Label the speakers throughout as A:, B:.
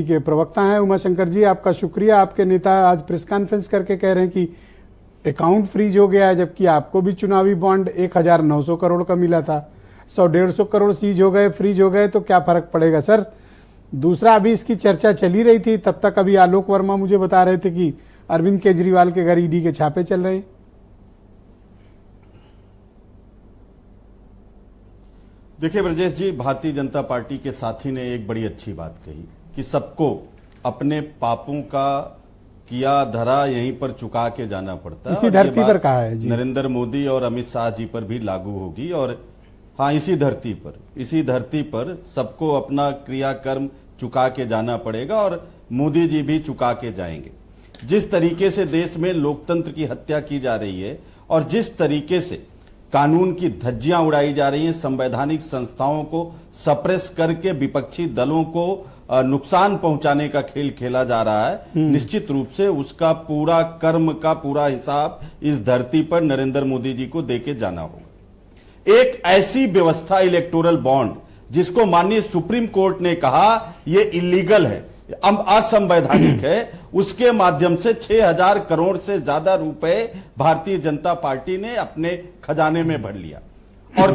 A: के प्रवक्ता हैं उमाशंकर जी, आपका शुक्रिया। आपके नेता आज प्रेस कॉन्फ्रेंस करके कह रहे हैं कि अकाउंट फ्रीज हो गया है, जबकि आपको भी चुनावी बॉन्ड 1900 करोड़ का मिला था। 100-150 करोड़ सीज हो गए, फ्रीज हो गए, तो क्या फर्क पड़ेगा सर? दूसरा, अभी इसकी चर्चा चली रही थी, तब तक अभी आलोक वर्मा मुझे बता रहे थे कि अरविंद केजरीवाल के घर ईडी के छापे चल रहे हैं।
B: देखिए ब्रजेश जी, भारतीय जनता पार्टी के साथी ने एक बड़ी अच्छी बात कही कि सबको अपने पापों का किया धरा यहीं पर चुका के जाना पड़ता है।
A: इसी धरती पर कहा है जी।
B: नरेंद्र मोदी और अमित शाह जी पर भी लागू होगी। और हाँ, इसी धरती पर सबको अपना क्रियाकर्म चुका के जाना पड़ेगा और मोदी जी भी चुका के जाएंगे। जिस तरीके से देश में लोकतंत्र की हत्या की जा रही है और जिस तरीके से कानून की धज्जियां उड़ाई जा रही हैं, संवैधानिक संस्थाओं को सप्रेस करके विपक्षी दलों को नुकसान पहुंचाने का खेल खेला जा रहा है, निश्चित रूप से उसका पूरा कर्म का पूरा हिसाब इस धरती पर नरेंद्र मोदी जी को देके जाना होगा। एक ऐसी व्यवस्था इलेक्टोरल बॉन्ड जिसको माननीय सुप्रीम कोर्ट ने कहा यह इलीगल है, असंवैधानिक है, उसके माध्यम से 6000 करोड़ से ज्यादा रुपए भारतीय जनता पार्टी ने अपने खजाने में भर लिया। और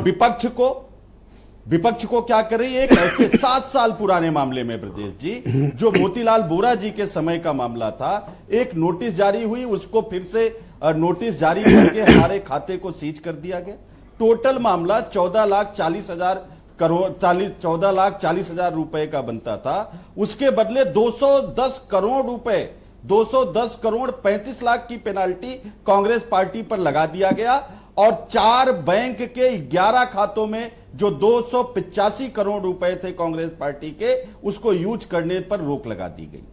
B: विपक्ष को क्या कर रही है? एक ऐसे 7 साल पुराने मामले में ब्रजेश जी, जो मोतीलाल वोरा जी के समय का मामला था, एक नोटिस जारी हुई, उसको फिर से नोटिस जारी करके हमारे खाते को सीज कर दिया गया। टोटल मामला 14,40,000 रुपए का बनता था, उसके बदले 210 करोड़ रुपए 210 करोड़ 35 लाख की पेनाल्टी कांग्रेस पार्टी पर लगा दिया गया और 4 बैंक के 11 खातों में जो 285 करोड़ रुपए थे कांग्रेस पार्टी के, उसको यूज करने पर रोक लगा दी गई।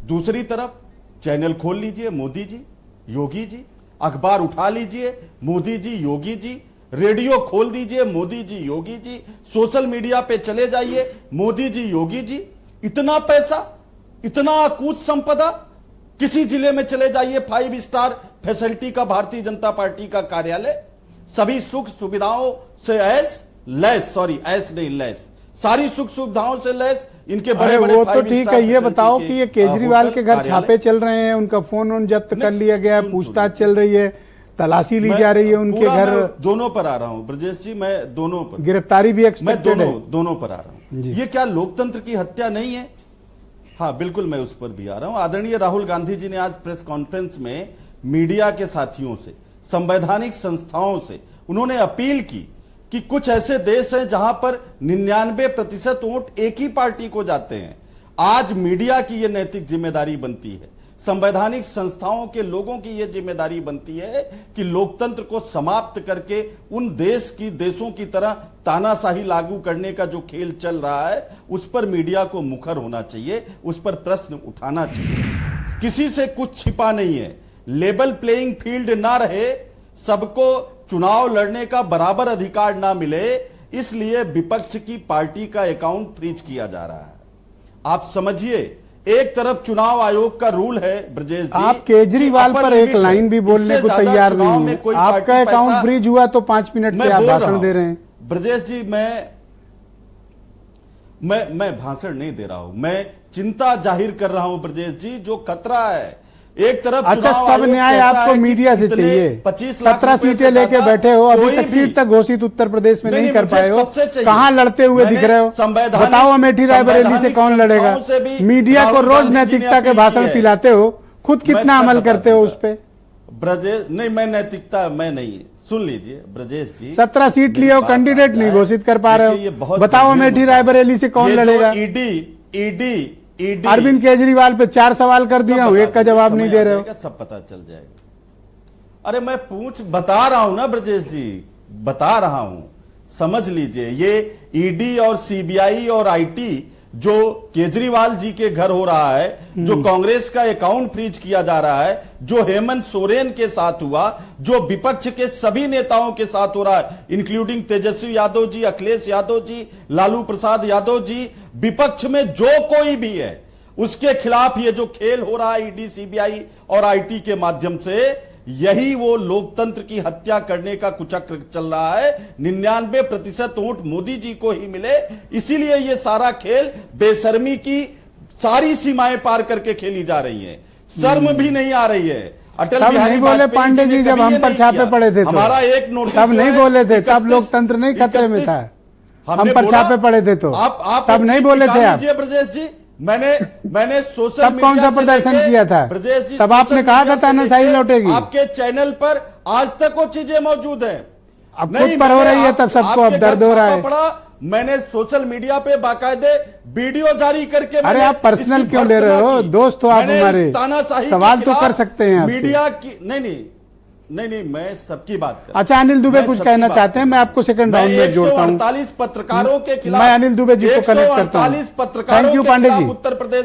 B: दूसरी तरफ चैनल खोल लीजिए, मोदी जी, योगी जी, अखबार उठा लीजिए, मोदी जी, योगी जी, रेडियो खोल दीजिए, मोदी जी, योगी जी, सोशल मीडिया पे चले जाइए, मोदी जी, योगी जी। इतना पैसा, इतना अकूत संपदा। किसी जिले में चले जाइए, 5 स्टार फैसिलिटी का भारतीय जनता पार्टी का कार्यालय, सभी सुख सुविधाओं से लैस, सारी सुख सुविधाओं से लैस, इनके बड़े बड़े
A: वो तो ठीक है। ये बताओ कि ये केजरीवाल के घर छापे चल रहे हैं, उनका फोन जब्त कर लिया गया है, पूछताछ चल रही है, तलाशी ली जा रही है उनके घर।
B: दोनों पर आ रहा हूं ब्रजेश जी, मैं दोनों पर,
A: गिरफ्तारी भी एक्सपेक्टेड है,
B: दोनों पर आ रहा हूं। ये क्या लोकतंत्र की हत्या नहीं है? हाँ बिल्कुल, मैं उस पर भी आ रहा हूं। आदरणीय राहुल गांधी जी ने आज प्रेस कॉन्फ्रेंस में मीडिया के साथियों से, संवैधानिक संस्थाओं से उन्होंने अपील की कि कुछ ऐसे देश हैं जहां पर 99% वोट एक ही पार्टी को जाते हैं। आज मीडिया की यह नैतिक जिम्मेदारी बनती है, संवैधानिक संस्थाओं के लोगों की यह जिम्मेदारी बनती है कि लोकतंत्र को समाप्त करके उन देशों की तरह तानाशाही लागू करने का जो खेल चल रहा है, उस पर मीडिया को मुखर होना चाहिए, उस पर प्रश्न उठाना चाहिए। किसी से कुछ छिपा नहीं है, लेवल प्लेइंग फील्ड ना रहे, सबको चुनाव लड़ने का बराबर अधिकार ना मिले, इसलिए विपक्ष की पार्टी का अकाउंट फ्रीज किया जा रहा है। आप समझिए, एक तरफ चुनाव आयोग का रूल है ब्रजेश जी,
A: आप केजरीवाल पर एक लाइन भी बोलने को तैयार नहीं है। आपका अकाउंट फ्रीज हुआ तो 5 मिनट से आप भाषण दे रहे हैं।
B: ब्रजेश जी, मैं भाषण नहीं दे रहा हूं, मैं चिंता जाहिर कर रहा हूं ब्रजेश जी। जो खतरा है, एक तरफ
A: अच्छा, सब न्याय आपको मीडिया से चाहिए। 17 सीटें लेके बैठे हो, अभी तक सीट तक घोषित उत्तर प्रदेश में नहीं कर पाए हो, कहां लड़ते हुए दिख रहे हो? बताओ, अमेठी रायबरेली से कौन लड़ेगा? मीडिया को रोज नैतिकता के भाषण पिलाते हो, खुद कितना अमल करते हो उस पर?
B: ब्रजेश नहीं, मैं नैतिकता मैं नहीं, सुन लीजिए ब्रजेश जी,
A: 17 सीट लिए हो, कैंडिडेट नहीं घोषित कर पा रहे हो। बताओ, अमेठी रायबरेली से कौन लड़ेगा?
B: ईडी
A: अरविंद केजरीवाल पे 4 सवाल कर दिया हूं, एक का जवाब नहीं दे रहे हो।
B: सब पता चल जाएगा। अरे मैं बता रहा हूं ना ब्रजेश जी, बता रहा हूं, समझ लीजिए। ये ईडी और सीबीआई और आईटी जो केजरीवाल जी के घर हो रहा है, जो कांग्रेस का अकाउंट फ्रीज किया जा रहा है, जो हेमंत सोरेन के साथ हुआ, जो विपक्ष के सभी नेताओं के साथ हो रहा है, इंक्लूडिंग तेजस्वी यादव जी, अखिलेश यादव जी, लालू प्रसाद यादव जी, विपक्ष में जो कोई भी है, उसके खिलाफ ये जो खेल हो रहा है ईडी, सीबीआई और आईटी के माध्यम से, यही वो लोकतंत्र की हत्या करने का कुचक्र चल रहा है। 99% वोट मोदी जी को ही मिले, इसीलिए ये सारा खेल बेशर्मी की सारी सीमाएं पार करके खेली जा रही हैं। शर्म भी नहीं आ रही है। अटल
A: तब
B: बिहारी
A: नहीं बोले
B: वाजपेयी
A: पांडे जी
B: ने
A: जब
B: कभी
A: हम
B: ये
A: पर
B: नहीं
A: छापे
B: किया।
A: पड़े थे तो।
B: हमारा एक नोटिस
A: तब
B: जो
A: नहीं
B: है,
A: बोले थे, तब
B: 31
A: लोकतंत्र नहीं खतरे में था। हम
B: हमने
A: पर
B: बोला-
A: छापे पड़े थे तो
B: आप
A: तब नहीं
B: अपनी
A: बोले थे
B: टिप्पणी
A: आप।
B: कीजिए ब्रजेश जी। मैंने सोशल
A: तब कौन सा प्रदर्शन किया था?
B: ब्रजेश जी,
A: तब आपने
B: सोशल
A: कहा
B: मीडिया
A: था
B: से
A: तानाशाही
B: लेके
A: लौटेगी।
B: आपके चैनल पर आज तक वो चीजें मौजूद हैं।
A: अब खुद पर हो रही है तब सबको अब दर्द हो रहा है।
B: मैंने सोशल मीडिया पे बाकायदे वीडियो जारी करके
A: अरे आप पर्सनल क्यों ले रहे हो? दोस्त हो आप हमारे, सवाल तो कर सकते हैं आपसे।
B: मीडिया की नहीं, मैं सबकी बात कर।
A: अच्छा, अनिल दुबे कुछ कहना चाहते हैं, मैं आपको सेकंड राउंड में जोड़ता हूं।
B: 148 पत्रकारों के खिलाफ,
A: मैं अनिल दुबे जी को कनेक्ट करता हूं।
B: 148 पत्रकारों
A: थैंक यू
B: के
A: पांडे
B: खिलाफ
A: जी।
B: उत्तर प्रदेश